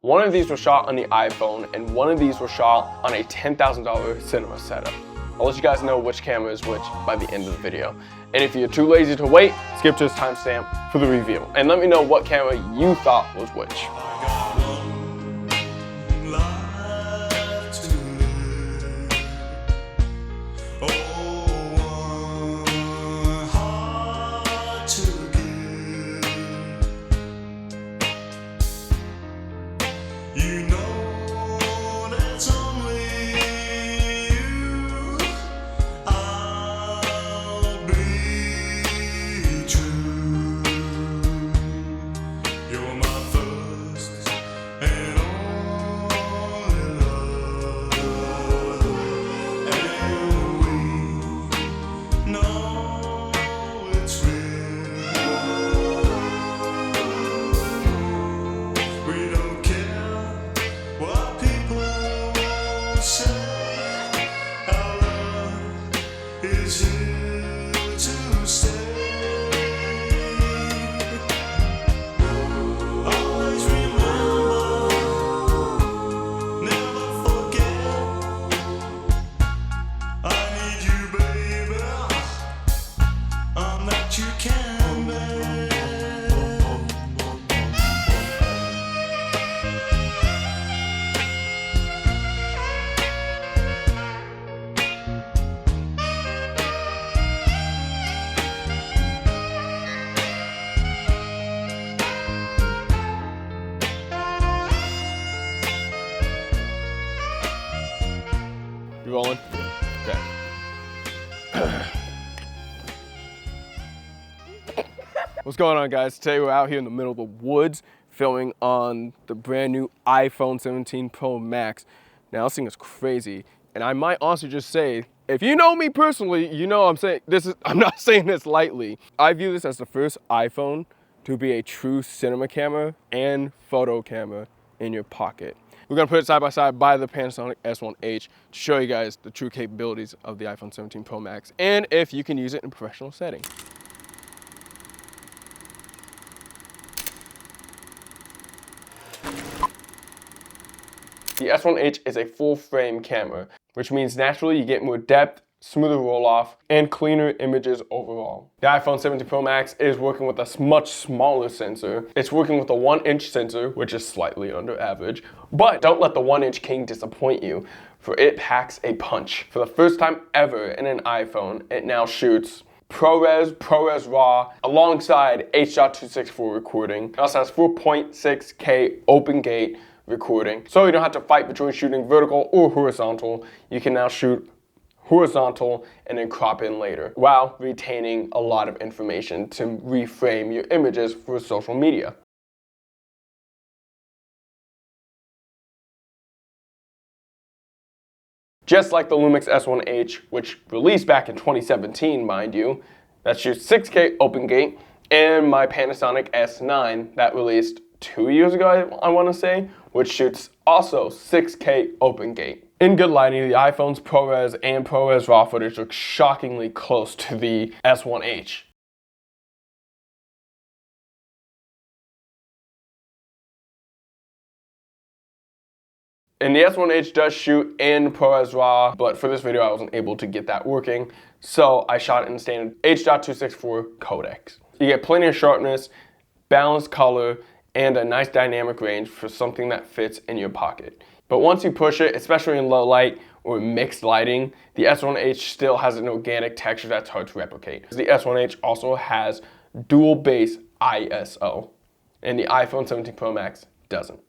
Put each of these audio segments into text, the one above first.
One of these was shot on the iPhone, and one of these was shot on a $10,000 cinema setup. I'll let you guys know which camera is which by the end of the video. And if you're too lazy to wait, skip to this timestamp for the reveal. And let me know what camera you thought was which. You rolling? Okay. What's going on, guys? Today we're out here in the middle of the woods filming on the brand new iPhone 17 Pro Max. Now this thing is crazy, and I might also just say, if you know me personally, you know I'm not saying this lightly. I view this as the first iPhone to be a true cinema camera and photo camera in your pocket. We're gonna put it side by side by the Panasonic S1H to show you guys the true capabilities of the iPhone 17 Pro Max and if you can use it in a professional setting. The S1H is a full frame camera, which means naturally you get more depth, smoother roll off, and cleaner images overall. The iPhone 17 Pro Max is working with a much smaller sensor. It's working with a 1-inch sensor, which is slightly under average, but don't let the 1-inch king disappoint you, for it packs a punch. For the first time ever in an iPhone, it now shoots ProRes RAW, alongside H.264 recording. It also has 4.6K open gate recording, so you don't have to fight between shooting vertical or horizontal. You can now shoot horizontal and then crop in later while retaining a lot of information to reframe your images for social media. Just like the Lumix S1H, which released back in 2017, mind you, that shoots 6K open gate, and my Panasonic S9 that released 2 years ago, I want to say, which shoots also 6K open gate. In good lighting, the iPhone's ProRes and ProRes RAW footage look shockingly close to the S1H. And the S1H does shoot in ProRes RAW, but for this video I wasn't able to get that working, so I shot it in standard H.264 codecs. You get plenty of sharpness, balanced color, and a nice dynamic range for something that fits in your pocket. But once you push it, especially in low light or mixed lighting, the S1H still has an organic texture that's hard to replicate. The S1H also has dual base ISO, and the iPhone 17 Pro Max doesn't.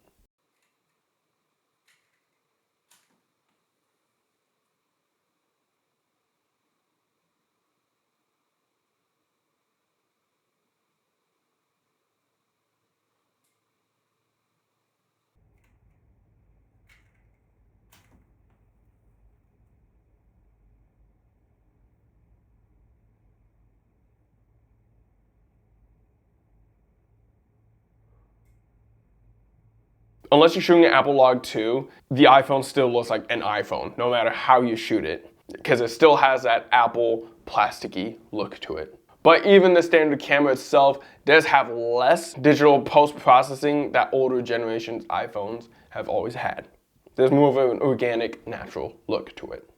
Unless you're shooting an Apple Log 2, the iPhone still looks like an iPhone, no matter how you shoot it, because it still has that Apple plasticky look to it. But even the standard camera itself does have less digital post-processing that older generations iPhones have always had. There's more of an organic, natural look to it.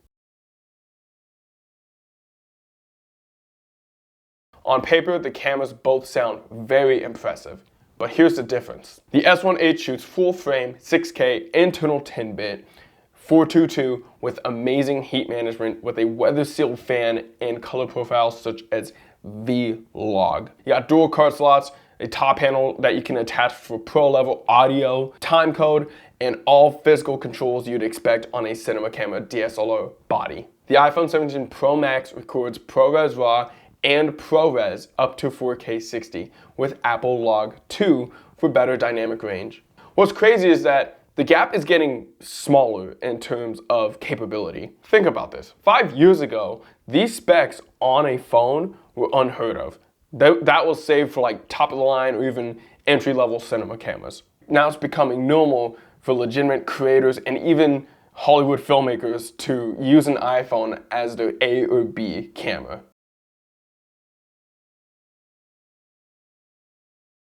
On paper, the cameras both sound very impressive, but here's the difference. The S1H shoots full frame 6K internal 10-bit 422 with amazing heat management with a weather-sealed fan and color profiles such as V-Log. You got dual card slots, a top panel that you can attach for pro level audio, time code, and all physical controls you'd expect on a cinema camera DSLR body. The iPhone 17 Pro Max records ProRes RAW and ProRes up to 4K 60 with Apple Log 2 for better dynamic range. What's crazy is that the gap is getting smaller in terms of capability. Think about this. 5 years ago, these specs on a phone were unheard of. That was saved for like top of the line or even entry-level cinema cameras. Now it's becoming normal for legitimate creators and even Hollywood filmmakers to use an iPhone as their A or B camera.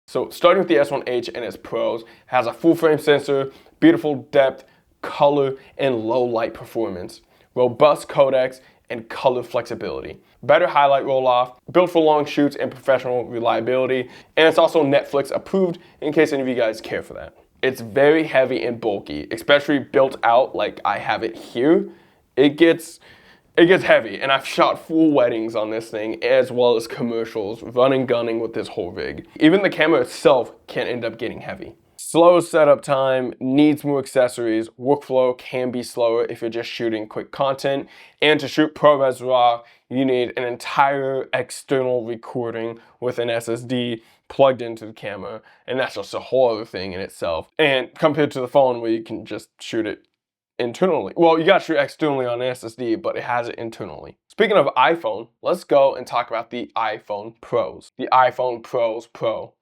So starting with the S1H and its pros, has a full frame sensor, beautiful depth, color, and low light performance, robust codecs, and color flexibility, better highlight roll-off, built for long shoots and professional reliability, and it's also Netflix approved in case any of you guys care for that. It's very heavy and bulky, especially built out like I have it here. It gets heavy, and I've shot full weddings on this thing as well as commercials, running gunning with this whole rig. Even the camera itself can end up getting heavy. Slow setup time, needs more accessories, workflow can be slower if you're just shooting quick content, and to shoot ProRes RAW, you need an entire external recording with an SSD plugged into the camera, and that's just a whole other thing in itself. And compared to the phone where you can just shoot it internally. Well, you got to shoot externally on an SSD, but it has it internally. Speaking of iPhone, let's go and talk about the iPhone Pros. The iPhone Pros Pro.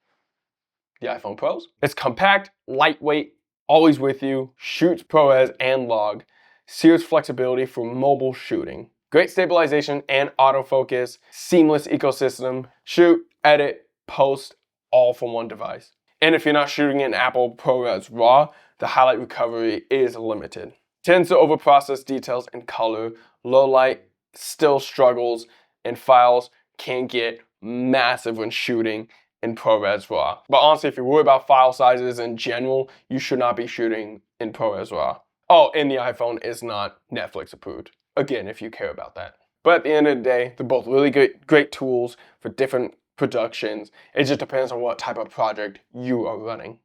The iPhone Pros. It's compact, lightweight, always with you, shoots ProRes and log, serious flexibility for mobile shooting, great stabilization and autofocus, seamless ecosystem, shoot, edit, post, all from one device. And if you're not shooting in Apple ProRes RAW, the highlight recovery is limited. Tends to overprocess details and color, low light still struggles, and files can get massive when shooting in ProRes RAW. But honestly, if you're worried about file sizes in general, you should not be shooting in ProRes RAW. Oh, and the iPhone is not Netflix approved. Again, if you care about that. But at the end of the day, they're both really great tools for different productions. It just depends on what type of project you are running.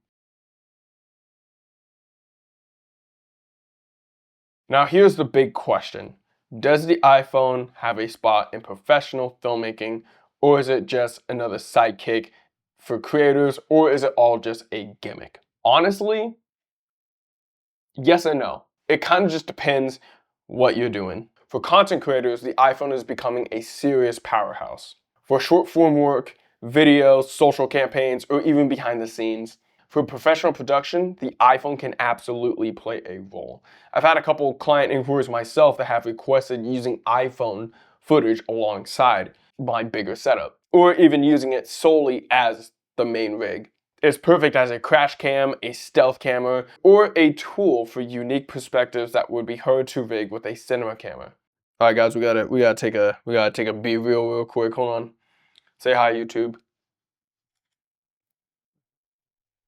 Now here's the big question. Does the iPhone have a spot in professional filmmaking, or is it just another sidekick for creators, or is it all just a gimmick? Honestly, yes and no. It kind of just depends what you're doing. For content creators, the iPhone is becoming a serious powerhouse. For short form work, videos, social campaigns, or even behind the scenes, for professional production, the iPhone can absolutely play a role. I've had a couple client inquiries myself that have requested using iPhone footage alongside my bigger setup, or even using it solely as the main rig. It's perfect as a crash cam, a stealth camera, or a tool for unique perspectives that would be hard to rig with a cinema camera. All right, guys, we gotta take a be real quick. Hold on. Say hi, YouTube.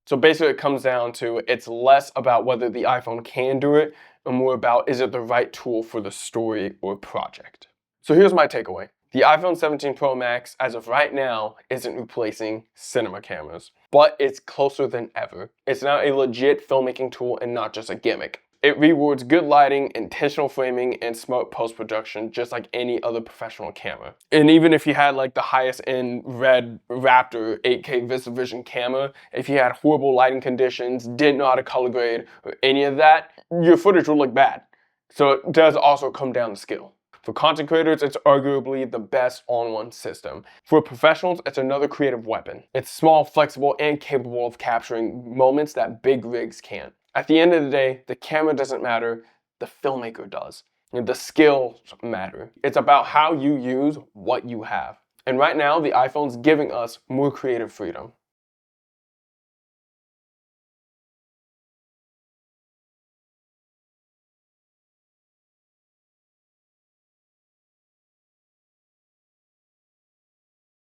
So basically it comes down to it's less about whether the iPhone can do it and more about is it the right tool for the story or project. So here's my takeaway. The iPhone 17 Pro Max, as of right now, isn't replacing cinema cameras, but it's closer than ever. It's now a legit filmmaking tool and not just a gimmick. It rewards good lighting, intentional framing, and smart post-production just like any other professional camera. And even if you had like the highest end Red Raptor 8K VistaVision camera, if you had horrible lighting conditions, didn't know how to color grade, or any of that, your footage will look bad. So it does also come down to skill. For content creators, it's arguably the best all-in-one system. For professionals, it's another creative weapon. It's small, flexible, and capable of capturing moments that big rigs can't. At the end of the day, the camera doesn't matter, the filmmaker does. And the skills matter. It's about how you use what you have. And right now, the iPhone's giving us more creative freedom.